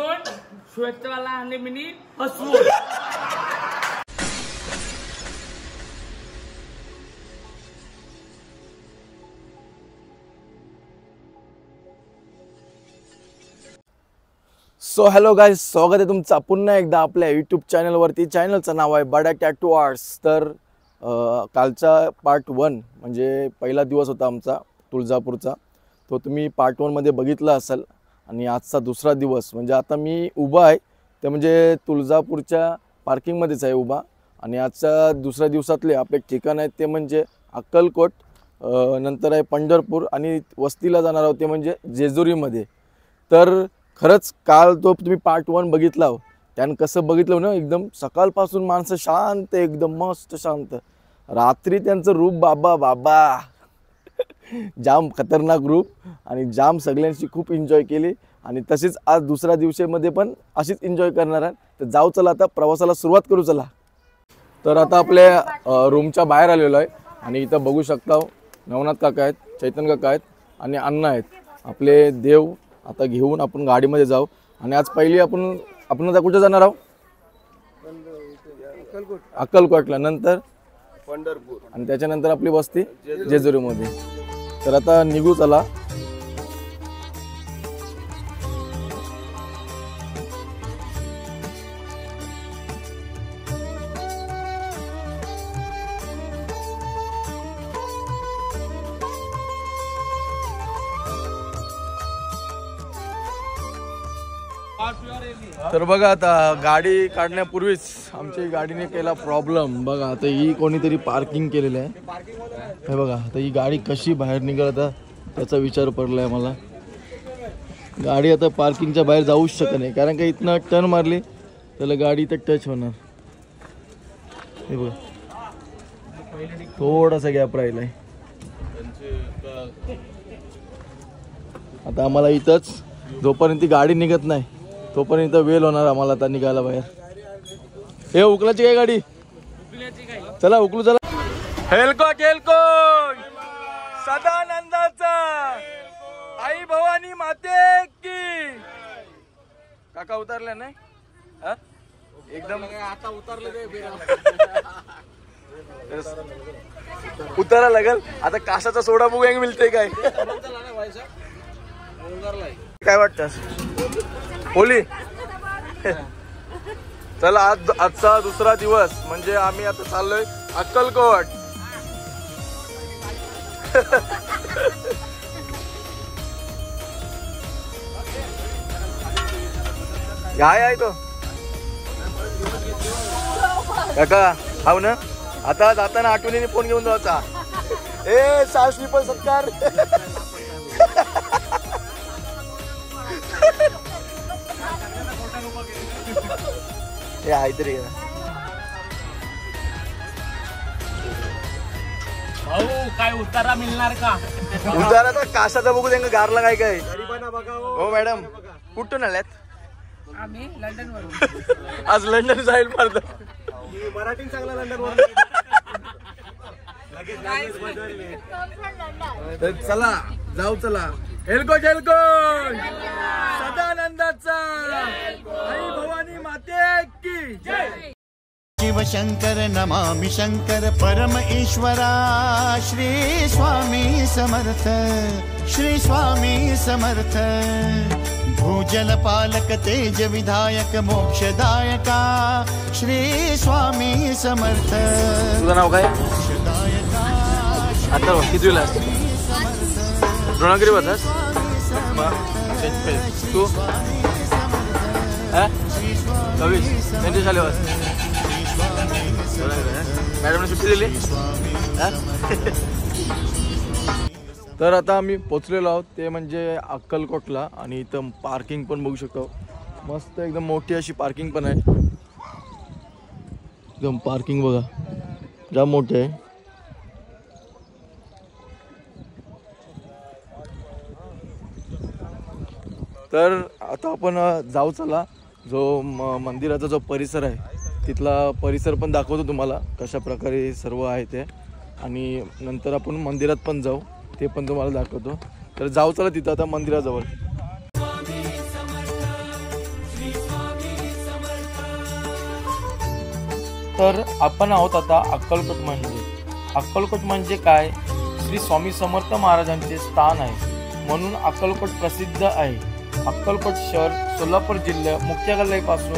हसून श्वेतवाला आणि मिनी हसून सो हॅलो गाईज, स्वागत आहे तुमचा पुन्हा एकदा आपल्या यूट्यूब चॅनलवरती. चॅनलचं नाव आहे बडा टॅटू आर्ट्स. तर कालचा पार्ट 1 म्हणजे पहिला दिवस होता आमचा तुळजापूरचा, तो तुम्ही पार्ट 1 मध्ये बघितला असाल. आणि आजचा दुसरा दिवस म्हणजे आता मी उभा आहे ते म्हणजे तुळजापूरच्या पार्किंगमध्येच आहे उभा. आणि आजच्या दुसऱ्या दिवसातले आपले ठिकाण आहेत ते म्हणजे अक्कलकोट, नंतर आहे पंढरपूर आणि वस्तीला जाणार आहोत ते म्हणजे जेजुरीमध्ये. तर खरंच काल तो तुम्ही पार्ट 1 बघितला हो, त्यानं कसं बघितलं ना, एकदम सकाळपासून माणसं शांत, एकदम मस्त शांत. रात्री त्यांचं रूप बाबा बाबा जाम खतरनाक रूप. आणि जाम सगळ्यांशी खूप एन्जॉय केली. आणि तसेच आज दुसऱ्या दिवशीमध्ये पण अशीच एन्जॉय करणार आहे. तर जाऊ चला आता प्रवासाला सुरुवात करू चला. तर आता आपल्या रूमच्या बाहेर आलेलो आहे आणि इथं बघू शकता नवनाथ काका आहेत, चैतन काका आहेत आणि अण्णा आहेत. आपले देव आता घेऊन आपण गाडीमध्ये जाऊ. आणि आज पहिली आपण आता कुठे जाणार आहोत? अक्कलकोटला, नंतर पंढरपूर आणि त्याच्यानंतर आपली वस्ती जेजुरीमध्ये. तर आता निघू चला. तर बघा आता गाडी काढण्यापूर्वीच आमच्या गाडीने केला प्रॉब्लेम. बघा आता ही कोणीतरी पार्किंग केलेलं आहे. हे बघा आता ही गाडी कशी बाहेर निघाल आता त्याचा विचार पडलाय मला. गाडी आता पार्किंगच्या बाहेर जाऊच शकत नाही, कारण का इथनं टर्न मारली त्याला गाडी इथं टच होणार. हे बघा थोडासा गॅप राहिलाय. आता आम्हाला इथंच जोपर्यंत ती गाडी निघत नाही तोपर्यंत वेळ होणार आम्हाला आता निघायला बाहेर. हे उकलाची काय गाडी? चला उकलू चला. हेलकोट हेलकोट सदानंदाचा आई भवानी माते की. काका उतरले नाही एकदम आता उतरले उतरायला लागल. आता कासाचा सोडा बघू मिळते काय काय वाटतं होली? चला आजचा दुसरा दिवस म्हणजे आम्ही आता चाललोय अक्कलकोट. काय आहे तो काका? हाव ना. आता जाताना आठवणीने फोन घेऊन जायचा. ए सासवी पण सत्कार. हे आहे तरी भाऊ काय उतारा मिळणार का? उतारा तर कासाचा बघू त्यांना गारला काय काय. हो मॅडम कुठून आल्यात? आम्ही लंडन वरून. आज लंडन जाईल मारत मराठी चांगला लंडन वर. तर चला जाऊ चला. हेलकोट हेलकोट सदानंदाचा आई भवानी माते की जय. शिव शंकर नमामि शंकर परम ईश्वरा. श्री स्वामी समर्थ, श्री स्वामी समर्थ. भूजल पालक तेज विधायक मोक्षदायका. श्री स्वामी समर्थ. तुझं नाव काय? आता कितवीला द्रोणागिरी होतास तू? 24 त्यांची शाले वाज मॅडमने सुट्टी दिली. तर आता आम्ही पोचलेलो आहोत ते म्हणजे अक्कलकोटला. आणि इथं पार्किंग पण बघू शकतो. मस्त एकदम मोठी अशी पार्किंग पण आहे. एकदम पार्किंग बघा जाम मोठी आहे. तर आता आपण जाऊ चला. जो मंदिराचा जो परिसर आहे तिथला परिसर पण दाखवतो तुम्हाला कशा प्रकारे सर्व आहे ते. आणि नंतर आपण मंदिरात पण जाऊ, ते पण तुम्हाला दाखवतो. तर जाऊ चला तिथं आता मंदिराजवळ. तर आपण आहोत आता अक्कलकोट म्हणजे काय? श्री स्वामी समर्थ महाराजांचे स्थान आहे म्हणून अक्कलकोट प्रसिद्ध आहे. अक्कलकोट शहर सोलापूर जिल्हा मुख्यालयापासून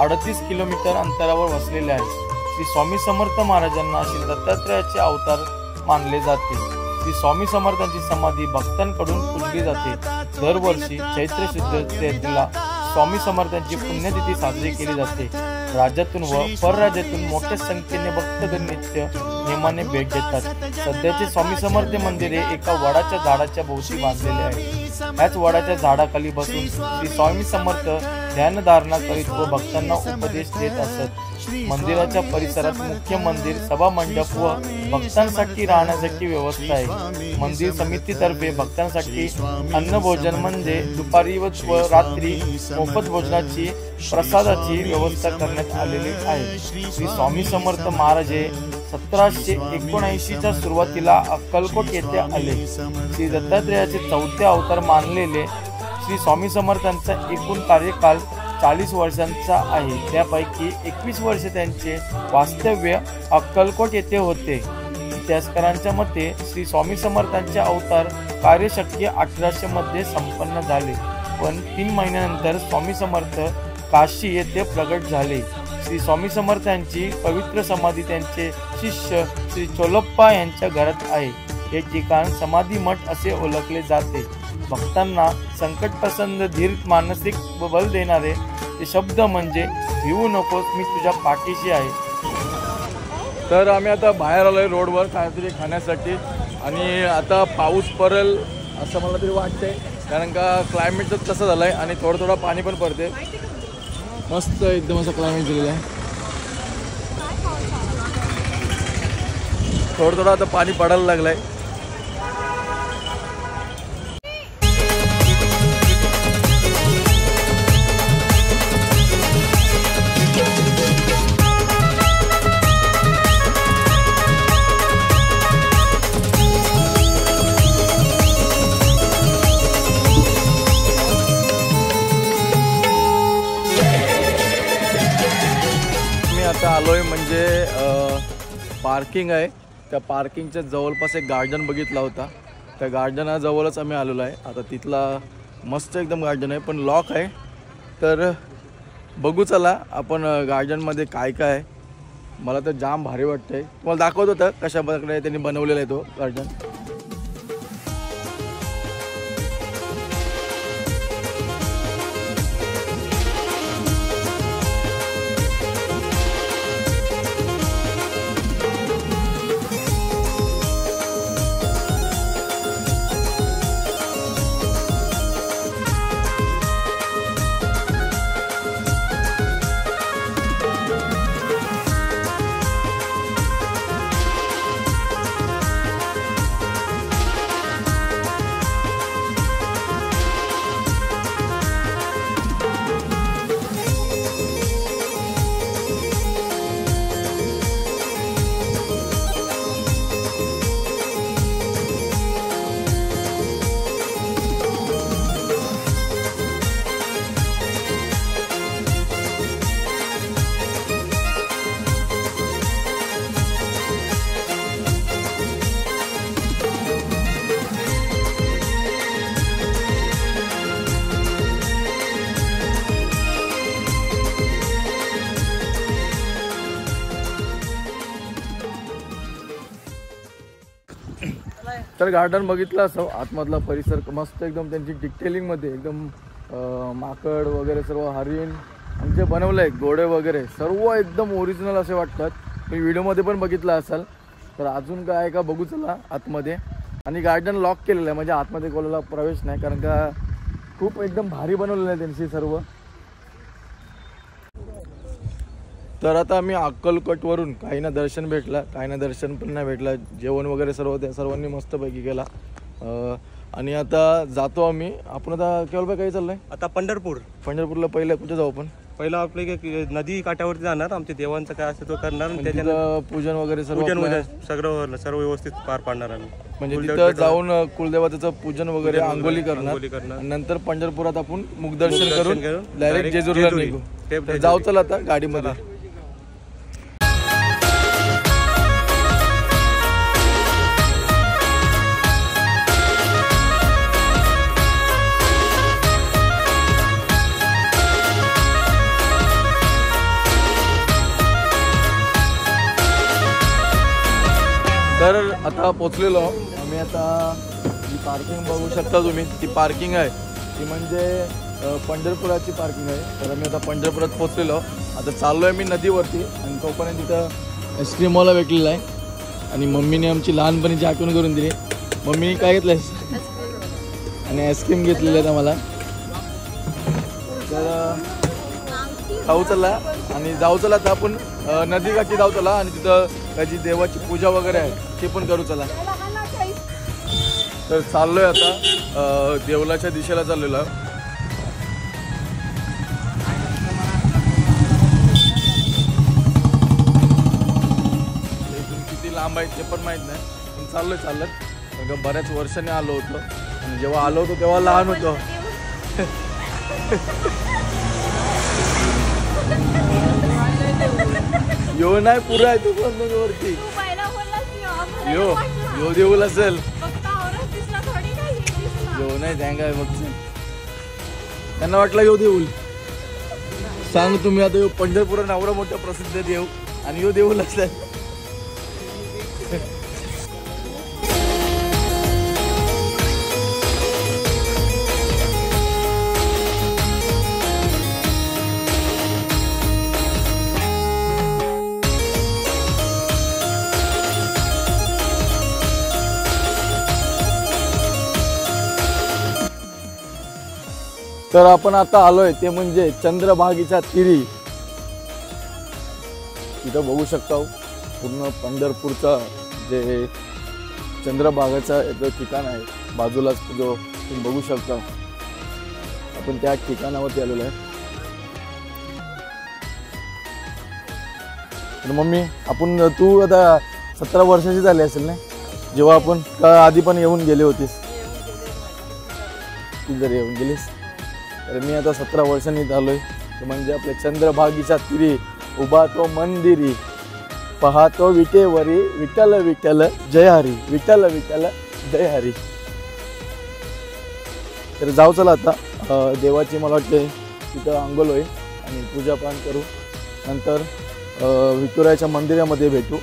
38 किलोमीटर अंतरावर वसलेले आहे. श्री स्वामी समर्थ महाराजांना श्री दत्तात्रयाचे अवतार मानले जाते. श्री स्वामी समर्थांची समाधी भक्तांकडून पूजली जाते. दरवर्षी चैत्र शुद्ध तृतीयेला स्वामी समर्थांची पुण्यतिथी साजरी केली जाते. राज्यातून व परराज्यातून मोठ्या संख्येने भक्तगण नित्य नेमाने भेट देतात. सध्याचे स्वामी समर्थ मंदिर हे एका वडाच्या झाडाच्या भोवती बांधलेले आहे. याच वडाच्या झाडाखाली बसून श्री स्वामी समर्थ ध्यानधारणा करीत व भक्तांना उपदेश देत असत. मंदिराच्या परिसरात मुख्य मंदिर, सभा मंडप व भक्तांसाठी राहण्यासाठी व्यवस्था आहे. मंदिर समितीतर्फे भक्तांसाठी अन्न भोजन म्हणजे दुपारी व रात्री मोफत भोजनाची प्रसादाची व्यवस्था करण्यात आलेली आहे. श्री स्वामी समर्थ महाराज 1779च्या सुरुवातीला अक्कलकोट येथे आले. श्री दत्तात्रयाचे 4थे अवतार मानलेले श्री स्वामी समर्थांचा एकूण कार्यकाल 40 वर्षांचा आहे. त्यापैकी 21 वर्ष त्यांचे वास्तव्य अक्कलकोट येथे होते. इतिहासकारांच्या मते श्री स्वामी समर्थांचे अवतार कार्यशक्य 1800 मध्ये संपन्न झाले, पण 3 महिन्यानंतर स्वामी समर्थ काशी येथे प्रगट झाले. श्री स्वामी समर्थांची पवित्र समाधी त्यांचे शिष्य श्री चोलप्पा यांच्या घरात आहे. हे ठिकाण समाधी मठ असे ओळखले जाते. भक्तांना संकट प्रसन्न धीर मानसिक बल देणारे ते शब्द म्हणजे भिवू नकोस, मी तुझ्या पाठीशी आहे. तर आम्ही आता बाहेर आलोय रोडवर काहीतरी खाण्यासाठी आणि आता पाऊस पडेल असं मला तरी वाटतंय, कारण का क्लायमेटच तसं झालं आहे आणि थोडं पाणी पण पडते. मस्त एकदम असं क्लायमेट दिलेलं आहे. थोडं आता पाणी पडायला लागलं आहे. आता आलोय म्हणजे पार्किंग आहे. त्या पार्किंगच्या जवळपास एक गार्डन बघितला होता. त्या गार्डनाजवळच आम्ही आलेलो आहे. आता तिथला मस्त एकदम गार्डन आहे, पण लॉक आहे. तर बघू चला आपण गार्डनमध्ये काय काय आहे. मला तर जाम भारी वाटतंय. तुम्हाला दाखवत होतं कशा प्रकारे त्यांनी बनवलेला आहे तो गार्डन. तर गार्डन बघितलं असं आतमधला परिसर मस्त एकदम त्यांची डिटेलिंगमध्ये एकदम माकड वगैरे सर्व हरिण आणि जे बनवलं आहे घोडे वगैरे सर्व एकदम ओरिजिनल असे वाटतात. मी व्हिडिओमध्ये पण बघितलं असाल. तर अजून काय का बघू चला आतमध्ये. आणि गार्डन लॉक केलेलं आहे म्हणजे आतमध्ये कोणाला प्रवेश नाही, कारण का खूप एकदम भारी बनवलेलं आहे त्यांची सर्व. तर आता आम्ही अक्कलकोटवरून काहींना दर्शन भेटला, काहींना दर्शन पण नाही भेटला. जेवण वगैरे सर्व त्या सर्वांनी मस्तपैकी केला. आणि आता जातो आम्ही. आपण आता केवळ काही चाललंय आता पंढरपूरला पहिलं कुठे जाऊ आपण? पहिला आपले नदी काठावरती जाणार. आमच्या देवांचं काय असतं तो करणार. त्याच्यानं पूजन वगैरे सर्व सर्व व्यवस्थित पार पाडणार आम्ही. म्हणजे तिथं जाऊन कुलदेवताचं पूजन वगैरे आंघोळी करणार. नंतर पंढरपुरात आपण मुखदर्शन करून डायरेक्ट जेजुरीला निघू. जाऊ चला आता गाडीमध्ये. तर आता पोचलेलो आम्ही. आता ही पार्किंग बघू शकता तुम्ही, ती पार्किंग आहे ती म्हणजे पंढरपुराची पार्किंग आहे. तर आम्ही आता पंढरपुरात पोचलेलो. आता चाललो आहे मी नदीवरती आणि तोपर्यंत तिथं आईस्क्रीमवाला भेटलेला आहे आणि मम्मीने आमची लहानपणीची आठवण करून दिली. मम्मीने काय घेतलंयस? आणि आईस्क्रीम घेतलेली आहे आम्हाला. तर खाऊ चला आणि जाऊ चला. आता आपण नदीकाठी जाऊ चला आणि तिथं त्याची देवाची पूजा वगैरे आहे ते पण करू चला. तर चाललोय आता देवलाच्या दिशेला चाललेलो आहे. इथून किती लांब आहे ते पण माहीत नाही, पण चालत कारण बऱ्याच वर्षाने आलो होतो आणि जेव्हा आलो होतो तेव्हा लहान होतो. यो नाही पुरा आहे तू पण वरती यो देऊल असेल यो नाही त्यांना बघ त्यांना वाटलं यो देऊल. सांग तुम्ही आता यो पंढरपुरात एवढा मोठा प्रसिद्ध देव आणि यो देऊल असेल. तर आपण आता आलोय ते म्हणजे चंद्रभागेच्या तीरी. इथं बघू शकता पूर्ण पंढरपूरचा जे चंद्रभागाचा ठिकाण आहे बाजूलाच जो तुम्ही बघू शकता. आपण त्या ठिकाणावरती आलेलो आहे. तर मम्मी आपण तू आता 17 वर्षाची झाली असेल ना जेव्हा आपण का आधी पण येऊन गेले होतीस? तू जर येऊन गेलीस तर मी आता 17 वर्षांनी आलोय. म्हणजे आपल्या चंद्रभागेच्या तीरी उभा तो मंदिरी पाहतो विटेवरी विठ्ठल विठ्ठल जय हरी विठ्ठल विठ्ठल जय हरी. तर जाऊ चला आता देवाची मला वाटते तिथं अंघोळ होईल आणि पूजापान करू. नंतर विठुरायाच्या मंदिरामध्ये भेटू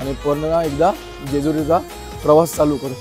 आणि पुन्हा एकदा जेजुरीचा प्रवास चालू करू.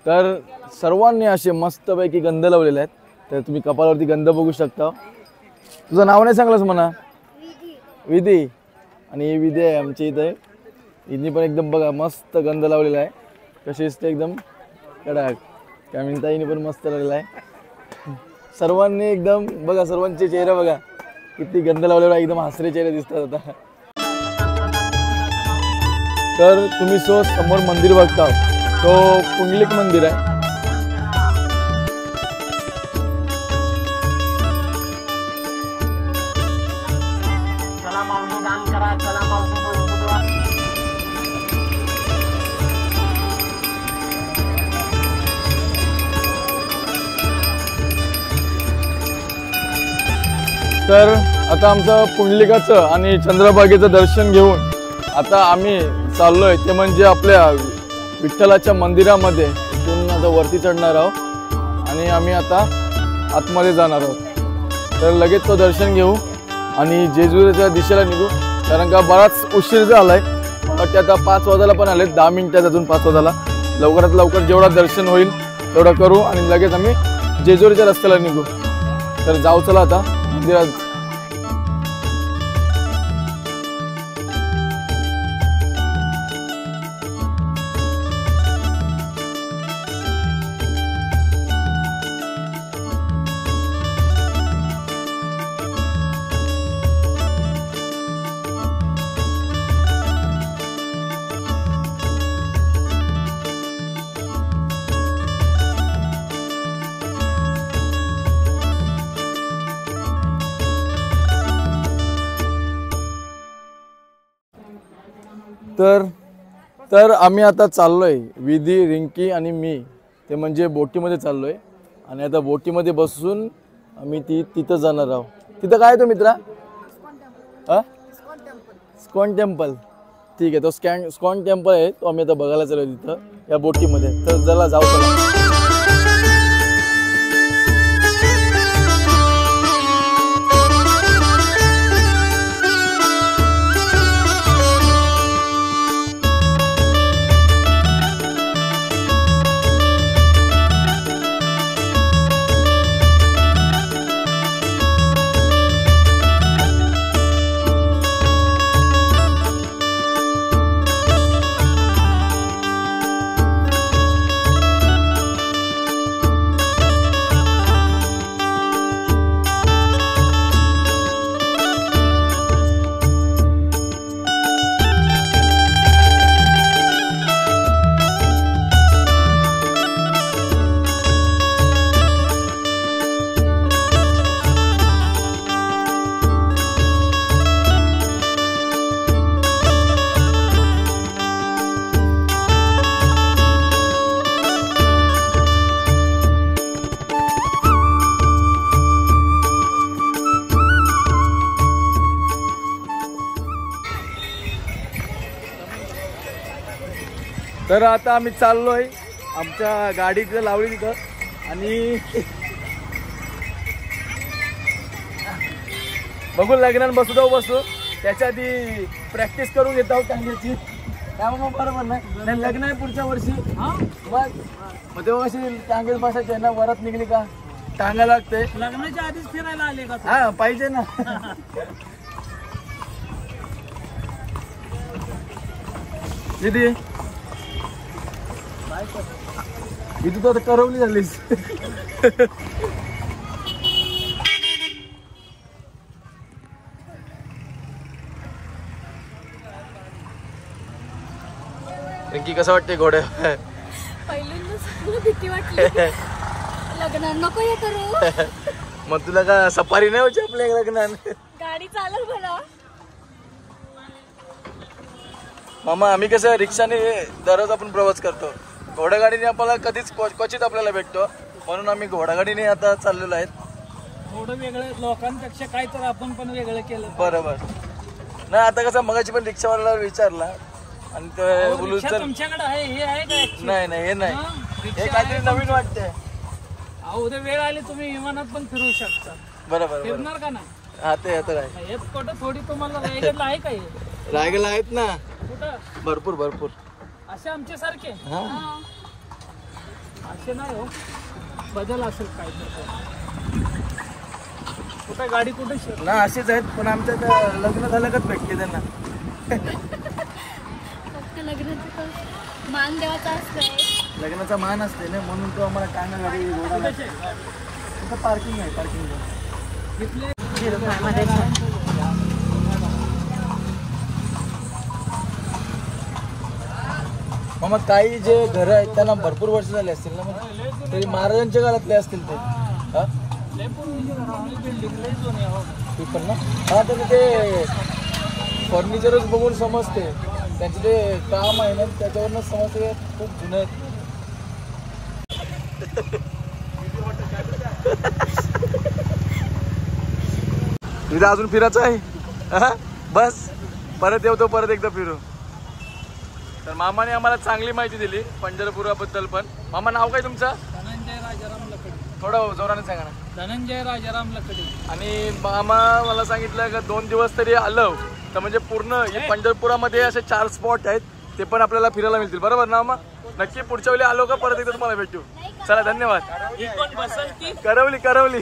तर सर्वांनी असे मस्तपैकी गंध लावलेले आहेत. तर तुम्ही कपाळावरती गंध बघू शकता. तुझं नाव नाही सांगलंस म्हणा? विधी. आणि ही विधी आहे आमची इथे. हिने पण एकदम बघा मस्त गंध लावलेला आहे. कशी असते एकदम कडक. काय म्हणता हिने पण मस्त लावलेला आहे. सर्वांनी एकदम बघा सर्वांचे चेहरे बघा किती गंध लावलेला एकदम हसरे चेहरे दिसतात आता. तर तुम्ही समोर मंदिर बघता तो पुंडलिक मंदिर आहे. तर आता आमचं पुंडलिकाचं आणि चंद्रभागेचं दर्शन घेऊन आता आम्ही चाललोय ते म्हणजे आपल्या विठ्ठलाच्या मंदिरामध्ये. तिथून आता वरती चढणार आहोत आणि आम्ही आता आतमध्ये जाणार आहोत. तर लगेच तो दर्शन घेऊ आणि जेजुरीच्या दिशेला निघू. कारण का बराच उशीर झालाय. ते आता 5 वाजायला पण आले. 10 मिनिटात अजून 5 वाजायला. लवकरात लवकर जेवढा दर्शन होईल तेवढं करू आणि लगेच आम्ही जेजुरीच्या रस्त्याला निघू. तर जाऊ चला आता मंदिरात. तर आम्ही आता चाललोय, विधी, रिंकी आणि मी, ते म्हणजे बोटीमध्ये चाललोय. आणि आता बोटीमध्ये बसून आम्ही तिथं जाणार आहोत. तिथं काय तो मित्रा? स्कॉन टेम्पल. ठीक आहे, तो स्कॉन टेम्पल आहे, तो आम्ही आता बघायला चालू तिथं या बोटीमध्ये. तर चला जाऊ. चला तर आता आम्ही चाललोय, आमच्या गाडी तिथं लावली तिथं. आणि बघू लग्नात बसू त्याच्या आधी प्रॅक्टिस करून घेत आहोत टांग्याची. त्यामुळे बरोबर नाही, लग्न आहे पुढच्या वर्षी. मग तेव्हा कशी टांगेच बसायचे ना, वरात निघली का टांगा लागते. लग्नाच्या आधीच फिरायला आले का? हा पाहिजे ना. किती इथं तर करवली झालीस. रिंकी कसं वाटते घोडे? पहिल्यांदा भीती वाटली. लग्न नको हे करू. मग तुला का सफारी नाही होती आपल्या लग्नात? गाडी चालल मला. मामा आम्ही कसं रिक्षाने दररोज आपण प्रवास करतो, घोडागाडीने आपल्याला कधीच क्वचित आपल्याला भेटतो, म्हणून आम्ही घोडागाडीने आता चाललेलो आहेत. थोडं वेगळं लोकांपेक्षा काय तर आपण पण वेगळं केलं. बरोबर. नाही आता कसं मगाची पण रिक्षावाल्याला विचारला आणि ते बोलू चल. तुमच्याकडे आहे हे आहे का? नाही हे नाही, हे काहीतरी नवीन वाटतंय. उद्या वेळ आली तुम्ही विमानात पण फिरू शकता. बरोबर. फिरणार का नाही? हा ते आता आहे. हे कुठं थोडी तुम्हाला रायगडला आहे का? हे रायगडला आहेत ना कुठं? भरपूर. असे आमच्या सारखे हा असे नाही हो, बदल असेल काय तर. कुठं गाडी कुठे ना असेच आहेत, पण आमच्यात लग्न झालं काच भेटते त्यांना. फक्त लग्नाचं मान देवाचा असतंय. लग्नाचा मान असते ना, म्हणून तो आम्हाला टांगा गाडी घोडा तिथं पार्किंग आहे. पार्किंग मग काही जे घर आहेत त्यांना भरपूर वर्ष झाले असतील ना, मग तरी महाराजांच्या काळातले असतील ते. हा पण ना, हा तर ते फर्निचरच बघून समजते त्यांचे ते काम आहे ना, त्याच्यावरच समजते खूप जुने आहेत. तुझं अजून फिरायचं आहे? बस परत येतो, परत एकदा फिरू. तर मामाने आम्हाला चांगली माहिती दिली पंढरपुराबद्दल पण. मामा नाव काय तुमचं? धनंजय राजाराम लकडे. थोडं जोराने सांगा ना. धनंजय राजाराम लकडे. आणि मामा मला सांगितलं का 2 दिवस तरी आलं तर म्हणजे पूर्ण पंढरपुरामध्ये असे 4 स्पॉट आहेत, ते पण आपल्याला फिरायला मिळतील. बरोबर ना मामा? नक्की पुढच्या वेळी आलो का परत एकदा तुम्हाला भेटू. चला धन्यवाद. करवली.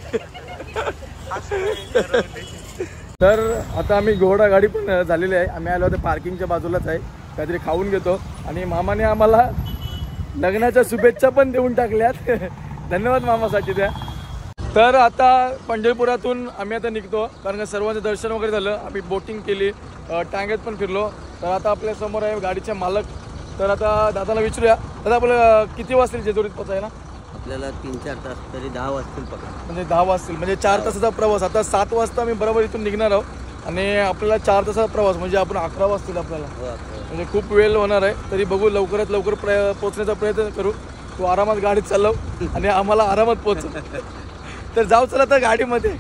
तर आता आम्ही घोडा गाडी पण झालेली आहे. आम्ही आलो होतो पार्किंगच्या बाजूलाच आहे, काहीतरी खाऊन घेतो. आणि मामाने आम्हाला लग्नाच्या शुभेच्छा पण देऊन टाकल्यात. धन्यवाद मामासाठी द्या. तर आता पंढरपुरातून आम्ही आता निघतो, कारण का सर्वांचं दर्शन वगैरे झालं, आम्ही बोटिंग केली, टांग्यात पण फिरलो. तर आता आपल्या समोर आहे गाडीचे मालक. तर आता दादाला विचारूया, दादा आपलं किती वाजतील जेजुरीत पोचायला? आपल्याला 3-4 तास तरी 10 वाजतील पकडा. म्हणजे 10 वाजतील, म्हणजे 4 तासाचा प्रवास. आता 7 वाजता आम्ही बरोबर इथून निघणार आहोत. आणि आपल्याला 4 तासाचा प्रवास म्हणजे आपण 11 वाजतील आपल्याला, म्हणजे खूप वेळ होणार आहे. तरी बघू लवकरात लवकर पोहोचण्याचा प्रयत्न करू. तू आरामात गाडीत चालव आणि आम्हाला आरामात पोहोच. तर जाऊ चला तर गाडीमध्ये.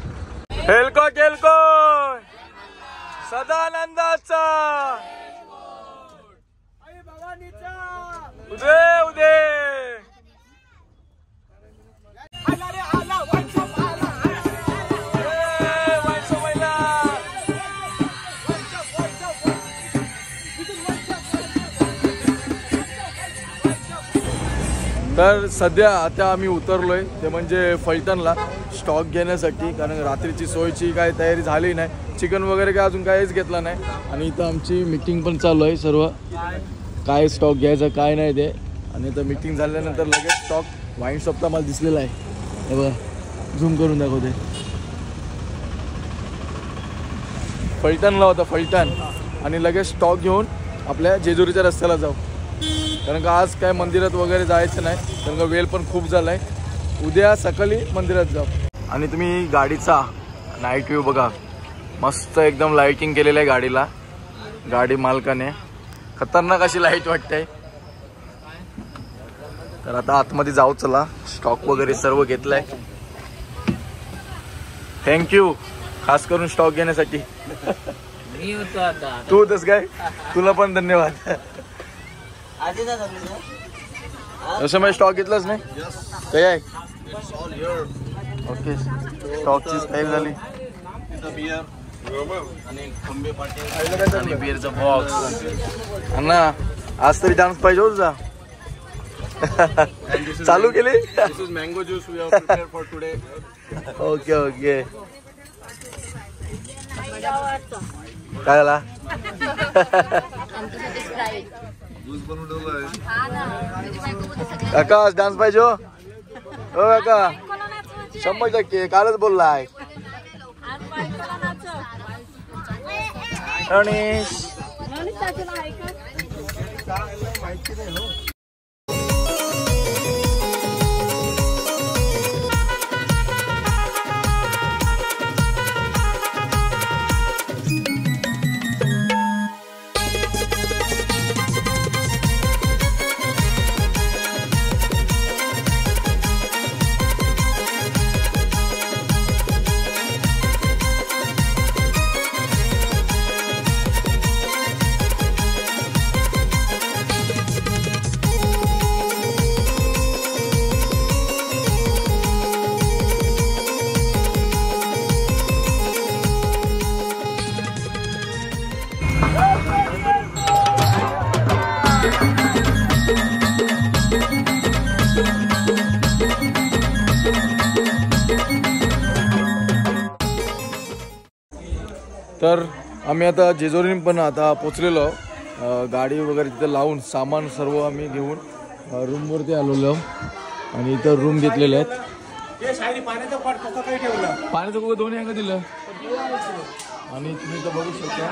हेलको केलको सदानंदाचा उदय उदय. तर सध्या आता आम्ही उतरलोय ते म्हणजे फलटणला स्टॉक घेण्यासाठी, कारण रात्रीची सोयची काय तयारी झाली नाही. चिकन वगैरे काय अजून काहीच घेतला नाही. आणि इथं आमची मीटिंग पण चालू आहे, सर्व काय स्टॉक घ्यायचं काय नाही ते. आणि इथं मीटिंग झाल्यानंतर लगेच स्टॉक वाईन शॉपला मला दिसलेला आहे. हे बघा झूम करून दाखवते. फलटणला होता फलटण. आणि लगेच स्टॉक घेऊन आपल्या जेजुरीच्या रस्त्याला जाऊ, कारण का आज काय मंदिरात वगैरे जायचं नाही, कारण का वेळ पण खूप झाला आहे. उद्या सकाळी मंदिरात जाऊ. आणि तुम्ही गाडीचा नाईट व्ह्यू बघा, मस्त एकदम लाईटिंग केलेलं आहे गाडीला, गाडी मालकाने. खतरनाक अशी लाईट वाटते. तर आता आतमध्ये जाऊ चला. स्टॉक वगैरे सर्व घेतलाय. थँक्यू खास करून स्टॉक घेण्यासाठी. मी होतो आता. तू होतस काय, तुला पण धन्यवाद. असं मी स्टॉक घेतलाच नाही काय आहे. ओके स्टॉकची स्टाईल झाली. आणि बिअरचा बॉक्स. अण्णा आज तरी डान्स पाहिजे होता. चालू केली. Mango juice we have prepared for today. Okay okay. काय झाला. काका आज डान्स पाहिजे हो. काका 100% कालच बोललाय. तर आम्ही आता जेजुरी पण आता पोचलेलो आहोत. गाडी वगैरे तिथं लावून सामान सर्व आम्ही घेऊन रूमवरती आलेलो आहोत. आणि इथं रूम घेतलेले आहेत. पाण्याचं कुठं दोन्ही अंग दिलं. आणि तुम्ही इथं बघू शकता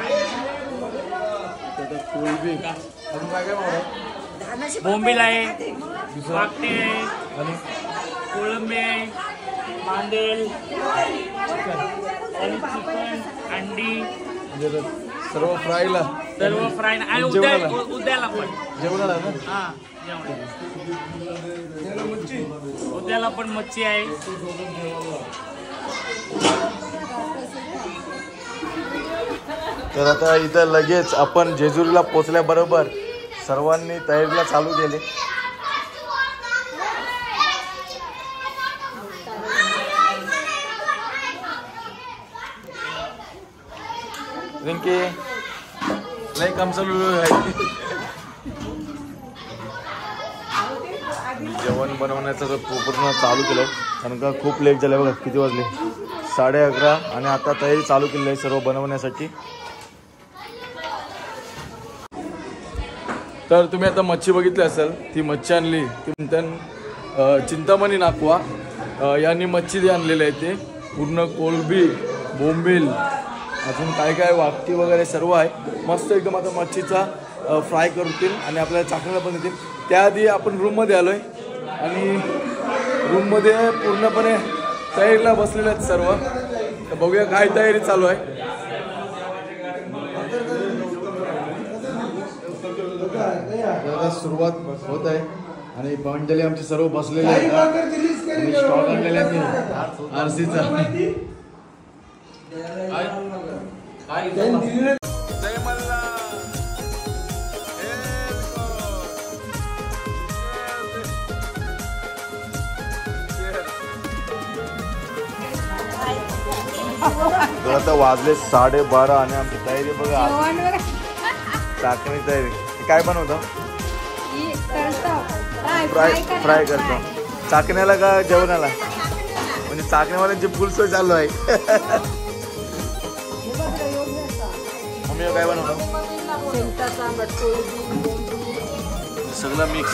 कोळंबी अजून काय काय बघा. बोंबील आहे, वाकटे आहे, आणि कोळंबी आहे, मांदेल आणि चिकन, अंडी, म्हणजे सर्व फ्रायला. सर्व फ्राय. आणि उद्याला पण जेवणाला ना. हा जेवण. उद्याला पण मच्छी आहे. तर आता इथं लगेच आपण जेजुरीला पोचल्याबरोबर सर्वांनी तयारीला चालू केले. रिंकी लय काम चालू आहे. जेवण बनवण्याचं पूर्ण चालू केलं, कारण का खूप लेट झालं. बघा किती वाजले, 11:30. आणि आता तयारी चालू केली आहे सर्व बनवण्यासाठी. तर तुम्ही आता मच्छी बघितली असेल, ती मच्छी आणली ती चिंतामणी नाकवा यांनी मच्छी आणलेली आहे. ते पूर्ण कोळंबी, बोंबील, अजून काय काय वाकटी वगैरे सर्व आहे. मस्त एकदम आता मच्छीचा फ्राय करतील आणि आपल्याला चाकणला पण देतील. त्याआधी आपण रूममध्ये आलो आहे आणि रूममध्ये पूर्णपणे तयारीला बसलेले आहेत सर्व. तर बघूया काय तयारी चालू आहे. जरा सुरुवात होत आहे आणि मंडळी आमची सर्व बसलेले आहेत आणि स्टॉल आणलेले आहेत आरसीचा. तर आता वाजले 12:30 आणि आमची तयारी बघा. चाकणी तयारी. काय बनवतो? फ्राय करतो. चाकण्याला का जेवणाला? म्हणजे चाकण्यावाल्यांची फुल सोय चालू आहे. मम्मी काय बनवतो? सगळं मिक्स.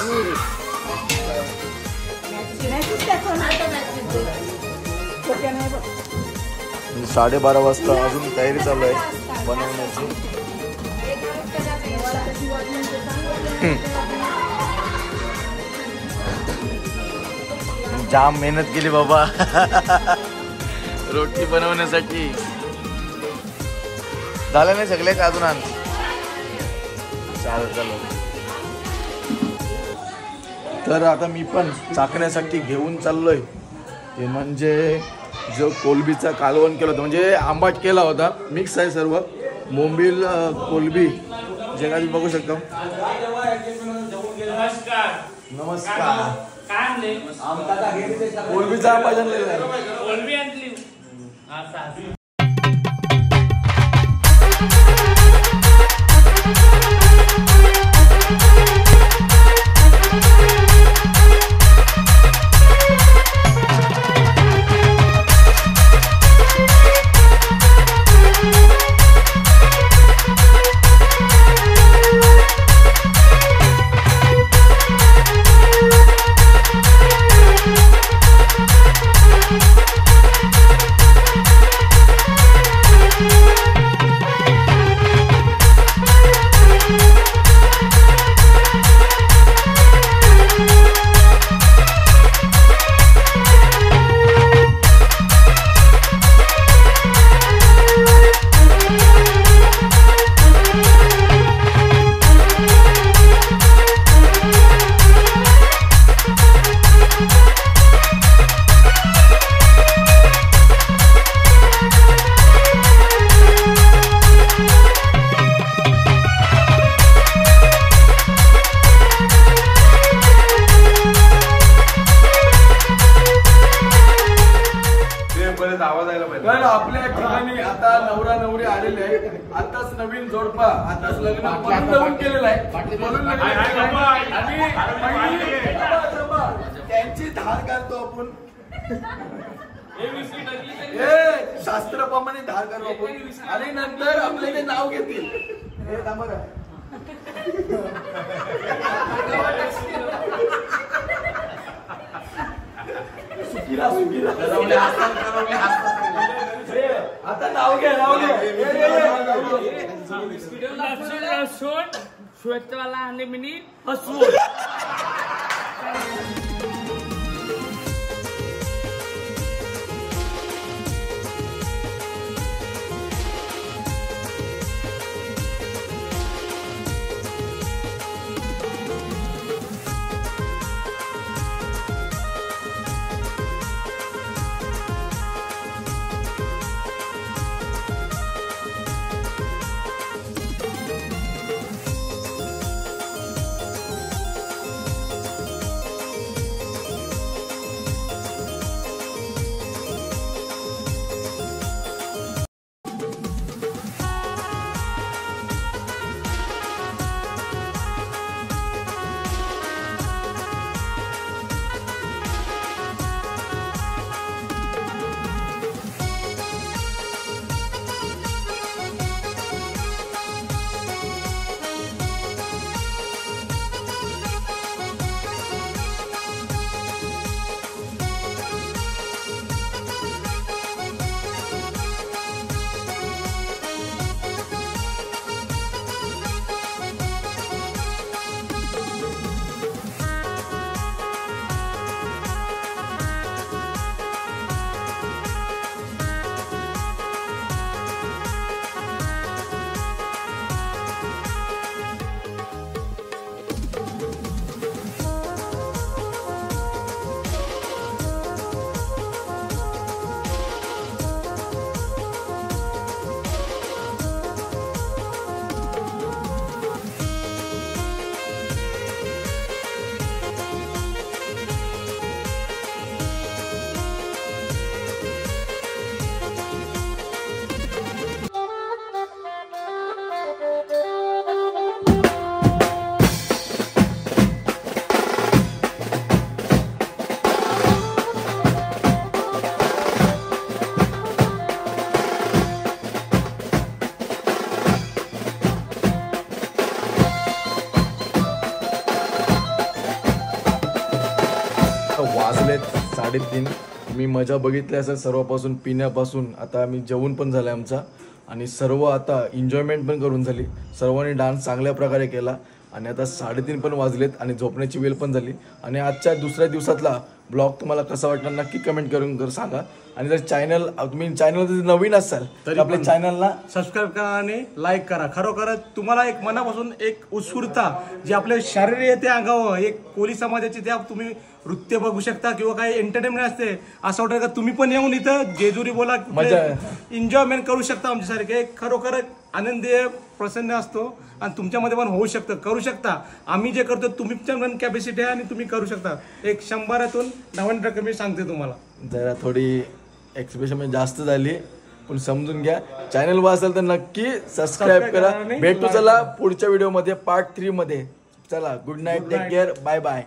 12:30 वाजता अजून तयारी चालू आहे बनवण्याची. जाम मेहनत केली बाबा रोटी बनवण्यासाठी. झालं नाही सगळे का अजून? आण चालेल. तर आता मी पण चाकण्यासाठी घेऊन चाललोय. ते म्हणजे जो कोलबीचा कालवण केला होता, म्हणजे आंबाट केला होता, मिक्स आहे सर्व. बोंबील कोलबी जे काही बघू शकतो. नमस्कार. कोलबीचा आंबा आणलेला आहे. आपल्या ठिकाणी आता नवरा नवरी आलेले आहे. आताच नवीन जोडपा आताच लग्न नवीन केलेलं आहे म्हणून त्यांची धार घालतो आपण. शास्त्राप्रमाणे धार घालतो आपण आणि नंतर आपले ते नाव घेतील. हे थांबा का सुकिरा सुकिरा आता नाव घ्या श्वेतवाला आणि मिनी हसवून आहेत 3:30. मी मजा बघितली असेल सर्वापासून, पिण्यापासून. आता आम्ही जेवण पण झालं आमचा आणि सर्व आता एन्जॉयमेंट पण करून झाली. सर्वांनी डान्स चांगल्या प्रकारे केला आणि आता 3:30 पण वाजलेत आणि झोपण्याची वेळ पण झाली. आणि आजच्या दुसऱ्या दिवसातला ब्लॉग तुम्हाला कसा वाटला नक्की कमेंट करून सांगा. आणि जर तुम्ही चॅनल नवीन असाल तर आपल्या चॅनलला सबस्क्राईब करा आणि लाईक करा. खरोखर तुम्हाला एक मनापासून एक उत्स्फूर्तता जी आपल्या शारीरिक येते अंगावर, एक कोळी समाजाची त्या तुम्ही नृत्य बघू शकता किंवा काही एंटरटेनमेंट असते. असं वाटतं का तुम्ही पण येऊन इथं जेजुरी बोला एन्जॉयमेंट करू शकता आमच्यासारखे. खरोखर आनंदी प्रसन्न असतो आणि तुमच्यामध्ये पण होऊ शकतं, करू शकता. आम्ही जे करतो तुमच्या पण कॅपॅसिटी आहे आणि तुम्ही करू शकता. एक 100 90% मी सांगते तुम्हाला. जरा थोडी एक्सप्रेशन जास्त झाली पण समजून घ्या. चॅनल वर असेल तर नक्की सबस्क्राईब करा. भेटू चला पुढच्या व्हिडिओमध्ये पार्ट 3 मध्ये. चला, good night, take care, bye bye.